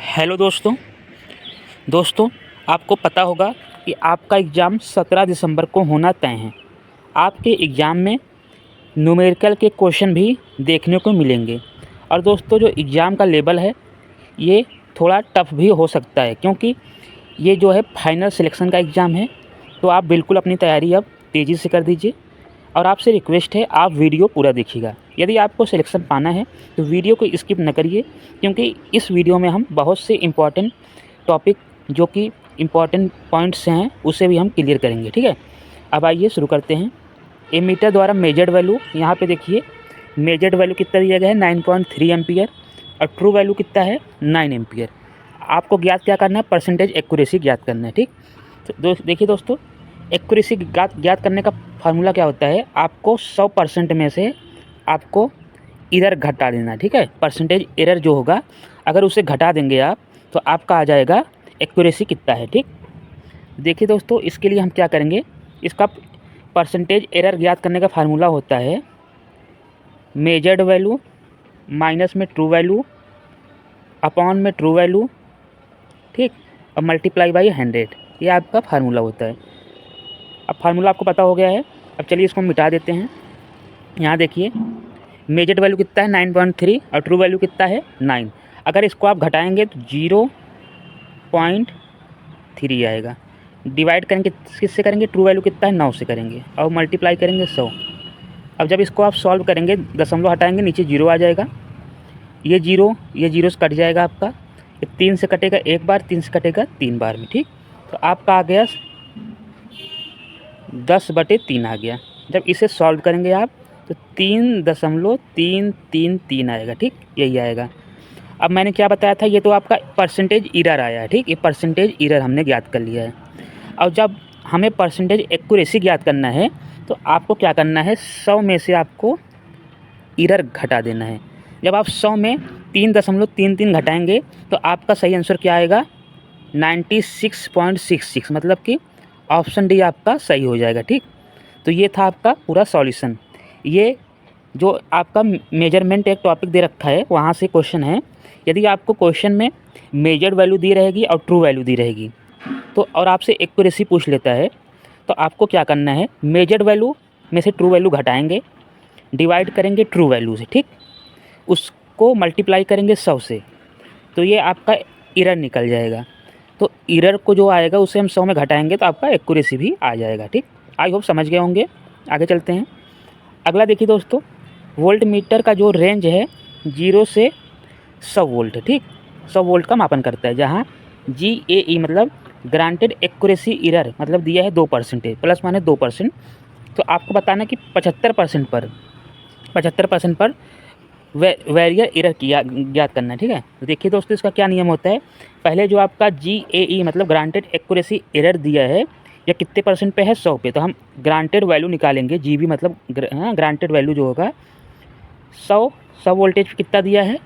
Hello दोस्तों आपको पता होगा कि आपका एग्ज़ाम 17 दिसंबर को होना तय है। आपके एग्ज़ाम में न्यूमेरिकल के क्वेश्चन भी देखने को मिलेंगे। और दोस्तों, जो एग्ज़ाम का लेवल है ये थोड़ा टफ भी हो सकता है, क्योंकि ये जो है फाइनल सिलेक्शन का एग्ज़ाम है। तो आप बिल्कुल अपनी तैयारी अब तेज़ी से कर दीजिए और आपसे रिक्वेस्ट है आप वीडियो पूरा देखिएगा। यदि आपको सिलेक्शन पाना है तो वीडियो को स्किप न करिए, क्योंकि इस वीडियो में हम बहुत से इम्पॉर्टेंट टॉपिक जो कि इम्पॉर्टेंट पॉइंट्स हैं उसे भी हम क्लियर करेंगे। ठीक है, अब आइए शुरू करते हैं। एमीटर द्वारा मेजर्ड वैल्यू, यहाँ पे देखिए मेजर्ड वैल्यू कितना दिया गया है 9.3 एम्पियर और ट्रू वैल्यू कितना है 9 एम्पियर। आपको ज्ञात क्या करना है, परसेंटेज एक्यूरेसी ज्ञात करना है। ठीक, तो देखिए दोस्तों, एक्यूरेसी ज्ञात करने का फार्मूला क्या होता है, आपको 100% में से आपको एरर घटा देना है। ठीक है, परसेंटेज एरर जो होगा अगर उसे घटा देंगे आप तो आपका आ जाएगा एक्यूरेसी कितना है। ठीक, देखिए दोस्तों, इसके लिए हम क्या करेंगे, इसका परसेंटेज एरर ज्ञात करने का फार्मूला होता है मेजर्ड वैल्यू माइनस में ट्रू वैल्यू अपॉन में ट्रू वैल्यू, ठीक, और मल्टीप्लाई बाई 100। ये आपका फार्मूला होता है। अब फार्मूला आपको पता हो गया है। अब चलिए इसको मिटा देते हैं। यहाँ देखिए मेजर्ड वैल्यू कितना है 9.3 और ट्रू वैल्यू कितना है 9। अगर इसको आप घटाएंगे तो 0.3 आएगा। डिवाइड करेंगे किससे करेंगे, ट्रू वैल्यू कितना है 9 से करेंगे और मल्टीप्लाई करेंगे 100। अब जब इसको आप सॉल्व करेंगे, दशमलव हटाएंगे नीचे 0 आ जाएगा। ये जीरो से कट जाएगा आपका। ये 3 से कटेगा एक बार, 3 से कटेगा 3 बार में। ठीक, तो आपका आ गया 10/3 आ गया। जब इसे सॉल्व करेंगे आप तो 3.333 आएगा। ठीक, यही आएगा। अब मैंने क्या बताया था, ये तो आपका परसेंटेज एरर आया है। ठीक, ये परसेंटेज एरर हमने ज्ञात कर लिया है। और जब हमें परसेंटेज एक्यूरेसी ज्ञात करना है तो आपको क्या करना है, 100 में से आपको एरर घटा देना है। जब आप 100 में 3.33 घटाएंगे तो आपका सही आंसर क्या आएगा 96.66, मतलब कि ऑप्शन डी आपका सही हो जाएगा। ठीक, तो ये था आपका पूरा सॉल्यूशन। ये जो आपका मेजरमेंट एक टॉपिक दे रखा है वहाँ से क्वेश्चन है। यदि आपको क्वेश्चन में मेजर्ड वैल्यू दी रहेगी और ट्रू वैल्यू दी रहेगी तो और आपसे एक्यूरेसी पूछ लेता है तो आपको क्या करना है, मेजर्ड वैल्यू में से ट्रू वैल्यू घटाएंगे, डिवाइड करेंगे ट्रू वैल्यू से, ठीक, उसको मल्टीप्लाई करेंगे 100 से, तो ये आपका एरर निकल जाएगा। तो एरर को जो आएगा उसे हम 100 में घटाएंगे तो आपका एक्यूरेसी भी आ जाएगा। ठीक, आई होप समझ गए होंगे। आगे चलते हैं। अगला देखिए दोस्तों, वोल्ट मीटर का जो रेंज है 0 से 100 वोल्ट। ठीक, 100 वोल्ट का मापन करता है, जहाँ GAE मतलब ग्रांटेड एक्यूरेसी एरर मतलब दिया है 2%, प्लस माने 2%। तो आपको बताना कि 75% पर वेरियर एरर किया ज्ञात करना है। ठीक है, तो देखिए दोस्तों, इसका क्या नियम होता है, पहले जो आपका GAE मतलब ग्रांटेड एक्यूरेसी एरर दिया है या कितने परसेंट पे है 100 पे, तो हम ग्रांटेड वैल्यू निकालेंगे। GB मतलब ग्रांटेड वैल्यू जो होगा 100 वोल्टेज पे कितना दिया है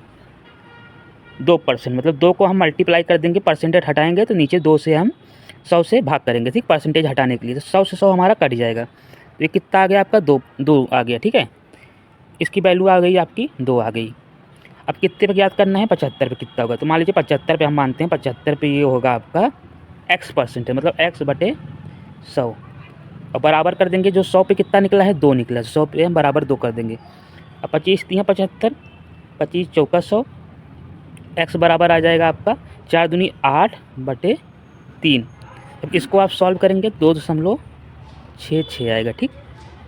2%, मतलब 2 को हम मल्टीप्लाई कर देंगे, परसेंटेज हटाएंगे तो नीचे 2 से हम 100 से भाग करेंगे। ठीक, परसेंटेज हटाने के लिए तो 100 से 100 हमारा कट जाएगा। तो ये कितना आ गया आपका 2 आ गया। ठीक है, इसकी वैल्यू आ गई आपकी 2 आ गई। अब कितने पे ज्ञात करना है, 75 पे कितना होगा, तो मान लीजिए 75 पे हम मानते हैं 75 पे ये होगा आपका x% है, मतलब x/100 और बराबर कर देंगे। जो 100 पे कितना निकला है 2 निकला है, 100 पे हम बराबर 2 कर देंगे। अब 25 3 75, 25 चौका 100, x बराबर आ जाएगा आपका 4 दूनी 8/3। अब इसको आप सॉल्व करेंगे 2.66 आएगा। ठीक,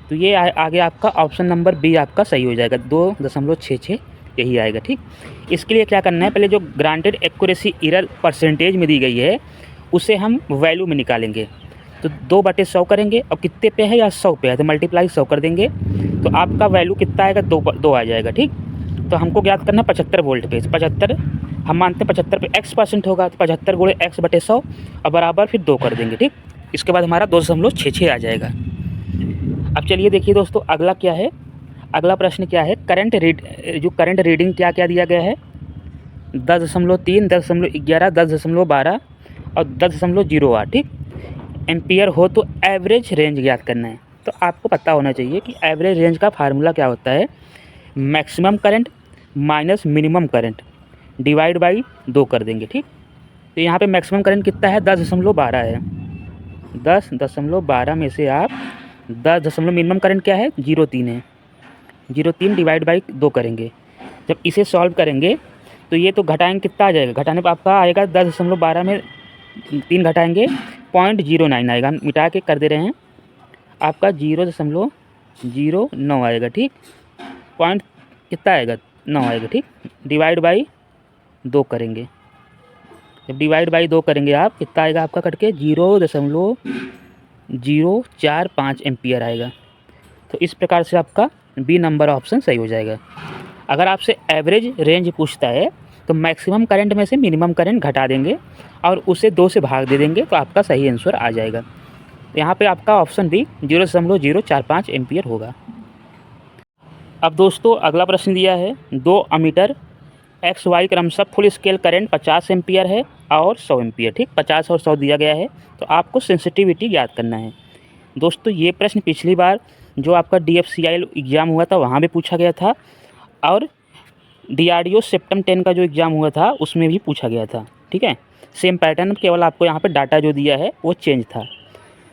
तो ये आगे आपका ऑप्शन नंबर बी आपका सही हो जाएगा, 2.66 यही आएगा। ठीक, इसके लिए क्या करना है, पहले जो ग्रांटेड एक्यूरेसी एरर परसेंटेज में दी गई है उसे हम वैल्यू में निकालेंगे। तो 2/100 करेंगे, अब कितने पे है या 100 पे है तो मल्टीप्लाई 100 कर देंगे, तो आपका वैल्यू कितना आएगा 2 आ जाएगा। ठीक, तो हमको ज्ञात करना है 75 वोल्ट पे, 75 हम मानते हैं 75 पे x% होगा, तो 75 गुणे x/100 और बराबर फिर 2 कर देंगे। ठीक, इसके बाद हमारा 2.66 आ जाएगा। अब चलिए देखिए दोस्तों, अगला क्या है, अगला प्रश्न क्या है, करंट रीडिंग क्या क्या दिया गया है 10.3, 10.11, 10.12 और 10.08। ठीक, एम्पियर हो तो एवरेज रेंज ज्ञात करना है। तो आपको पता होना चाहिए कि एवरेज रेंज का फार्मूला क्या होता है, maximum current minus minimum current. Divide by 2 कर देंगे। ठीक, तो यहाँ पे मैक्सिमम करंट कितना है 10.12 है। 10.12 में से आप 10 मिनिमम करंट क्या है 0.3 है। 0.3 डिवाइड बाई 2 करेंगे। जब इसे सॉल्व करेंगे तो ये तो घटाएंगे कितना आ जाएगा, घटाने पर आपका आएगा 10.12 में 3 घटाएंगे 0.09 आएगा। हम मिटा के कर दे रहे हैं, आपका 0.09 आएगा। ठीक, पॉइंट कितना आएगा 9 आएगा। ठीक, डिवाइड बाई 2 करेंगे। जब डिवाइड बाई 2 करेंगे आप कितना आएगा आपका कट के 0.045 एम्पियर आएगा। तो इस प्रकार से आपका बी नंबर ऑप्शन सही हो जाएगा। अगर आपसे एवरेज रेंज पूछता है तो मैक्सिमम करंट में से मिनिमम करंट घटा देंगे और उसे 2 से भाग दे देंगे तो आपका सही आंसर आ जाएगा। तो यहाँ पे आपका ऑप्शन भी 0.045 एम्पियर होगा। अब दोस्तों अगला प्रश्न दिया है 2 अमीटर एक्स वाई क्रमशः फुल स्केल करंट 50 एम्पियर है और 100 एम्पियर। ठीक, 50 और 100 दिया गया है, तो आपको सेंसिटिविटी ज्ञात करना है। दोस्तों ये प्रश्न पिछली बार जो आपका DFCI एग्ज़ाम हुआ था वहाँ भी पूछा गया था और DRDO सेप्टेम 10 का जो एग्ज़ाम हुआ था उसमें भी पूछा गया था। ठीक है, सेम पैटर्न, केवल आपको यहाँ पे डाटा जो दिया है वो चेंज था।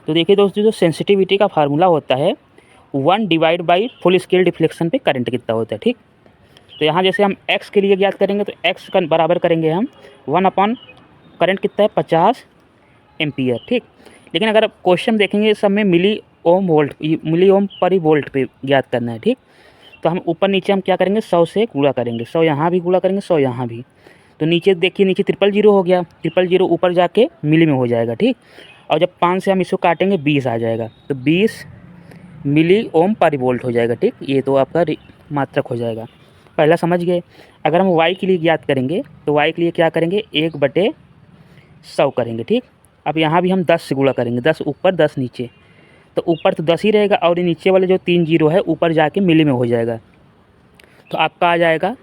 तो देखिए दोस्तों, जो सेंसिटिविटी का फार्मूला होता है 1 divide by full scale deflection पे करंट कितना होता है। ठीक, तो यहाँ जैसे हम x के लिए ज्ञात करेंगे तो x का बराबर करेंगे हम 1 अपॉन करंट कितना है 50 एम्पियर। ठीक, लेकिन अगर आप क्वेश्चन देखेंगे सब में मिली ओम पर वोल्ट पे ज्ञात करना है। ठीक, तो हम ऊपर नीचे हम क्या करेंगे 100 से गुणा करेंगे, 100 यहाँ भी गुणा करेंगे 100 यहाँ भी, तो नीचे देखिए नीचे 000 हो गया, 000 ऊपर जाके मिली में हो जाएगा। ठीक, और जब 5 से हम इसको काटेंगे 20 आ जाएगा, तो 20 मिली ओम पर वोल्ट हो जाएगा। ठीक, ये तो आपका मात्रक हो जाएगा, पहला समझ गए। अगर हम y के लिए ज्ञात करेंगे तो y के लिए क्या करेंगे 1/100 करेंगे। ठीक, अब यहाँ भी हम 10 से गुणा करेंगे, 10 ऊपर 10 नीचे, तो ऊपर तो 10 ही रहेगा और ये नीचे वाले जो 3 जीरो है ऊपर जाके मिली में हो जाएगा, तो आपका आ जाएगा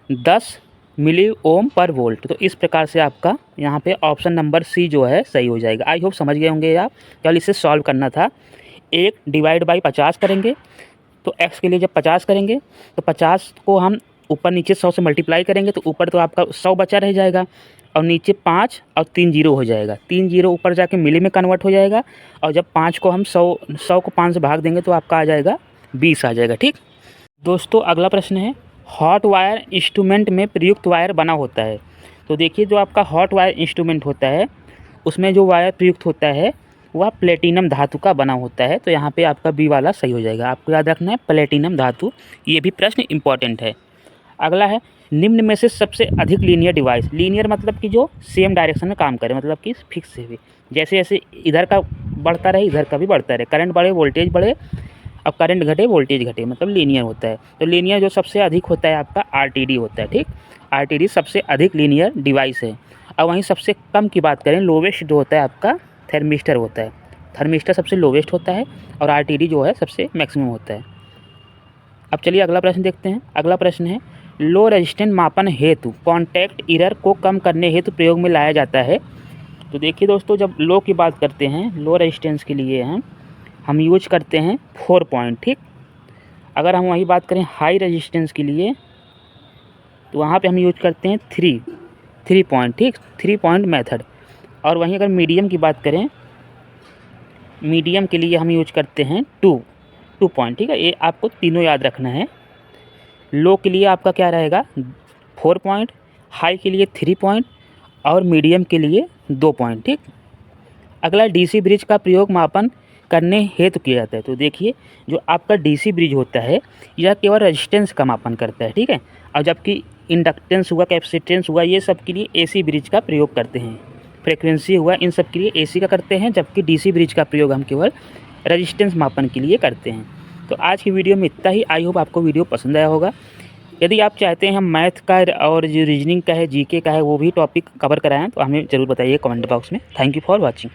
10 मिली ओम पर वोल्ट। तो इस प्रकार से आपका यहाँ पे ऑप्शन नंबर सी जो है सही हो जाएगा। आई होप समझ गए होंगे आप। केवल इसे सॉल्व करना था। 1 डिवाइड बाई 50 करेंगे, तो x के लिए जब 50 करेंगे तो 50 को हम ऊपर नीचे 100 से मल्टीप्लाई करेंगे, तो ऊपर तो आपका 100 बचा रह जाएगा और नीचे 5 और 3 जीरो हो जाएगा, 3 जीरो ऊपर जाके मिली में कन्वर्ट हो जाएगा, और जब 5 को हम 100 को 5 से भाग देंगे तो आपका आ जाएगा 20 आ जाएगा। ठीक दोस्तों, अगला प्रश्न है हॉट वायर इंस्ट्रूमेंट में प्रयुक्त वायर बना होता है। तो देखिए जो आपका हॉट वायर इंस्ट्रूमेंट होता है उसमें जो वायर प्रयुक्त होता है वह प्लेटिनम धातु का बना होता है। तो यहाँ पे आपका बी वाला सही हो जाएगा। आपको याद रखना है प्लेटिनम धातु, ये भी प्रश्न इंपॉर्टेंट है। अगला है निम्न में से सबसे अधिक लीनियर डिवाइस। लीनियर मतलब कि जो सेम डायरेक्शन में काम करे, मतलब कि फिक्स से भी, जैसे जैसे इधर का बढ़ता रहे इधर का भी बढ़ता रहे, करंट बढ़े वोल्टेज बढ़े, अब करंट घटे वोल्टेज घटे, मतलब लीनियर होता है। तो लीनियर जो सबसे अधिक होता है आपका RTD होता है। ठीक, RTD सबसे अधिक लीनियर डिवाइस है। अब वहीं सबसे कम की बात करें, लोवेस्ट जो होता है आपका थर्मिस्टर होता है। थर्मिस्टर सबसे लोवेस्ट होता है और RTD जो है सबसे मैक्सिमम होता है। अब चलिए अगला प्रश्न देखते हैं। अगला प्रश्न है लो रेजिस्टेंस मापन हेतु कॉन्टैक्ट एरर को कम करने हेतु प्रयोग में लाया जाता है। तो देखिए दोस्तों, जब लो की बात करते हैं, लो रेजिस्टेंस के लिए हम यूज करते हैं 4 पॉइंट। ठीक, अगर हम वही बात करें हाई रेजिस्टेंस के लिए तो वहाँ पे हम यूज करते हैं 3 पॉइंट। ठीक, 3 पॉइंट मेथड। और वहीं अगर मीडियम की बात करें, मीडियम के लिए हम यूज करते हैं 2 पॉइंट। ठीक है, ये आपको तीनों याद रखना है। लो के लिए आपका क्या रहेगा 4 पॉइंट, हाई के लिए 3 पॉइंट और मीडियम के लिए 2 पॉइंट। ठीक, अगला DC ब्रिज का प्रयोग मापन करने हेतु किया जाता है। तो देखिए जो आपका DC ब्रिज होता है यह केवल रेजिस्टेंस का मापन करता है। ठीक है, और जबकि इंडक्टेंस हुआ, कैपेसिटेंस हुआ, ये सब के लिए AC ब्रिज का प्रयोग करते हैं। फ्रीक्वेंसी हुआ, इन सब के लिए AC का करते हैं, जबकि DC ब्रिज का प्रयोग हम केवल रेजिस्टेंस मापन के लिए करते हैं। तो आज की वीडियो में इतना ही। आई होप आपको वीडियो पसंद आया होगा। यदि आप चाहते हैं हम मैथ का और जो रीजनिंग का है, GK का है, वो भी टॉपिक कवर कराएं तो हमें ज़रूर बताइए कमेंट बॉक्स में। Thank you for watching.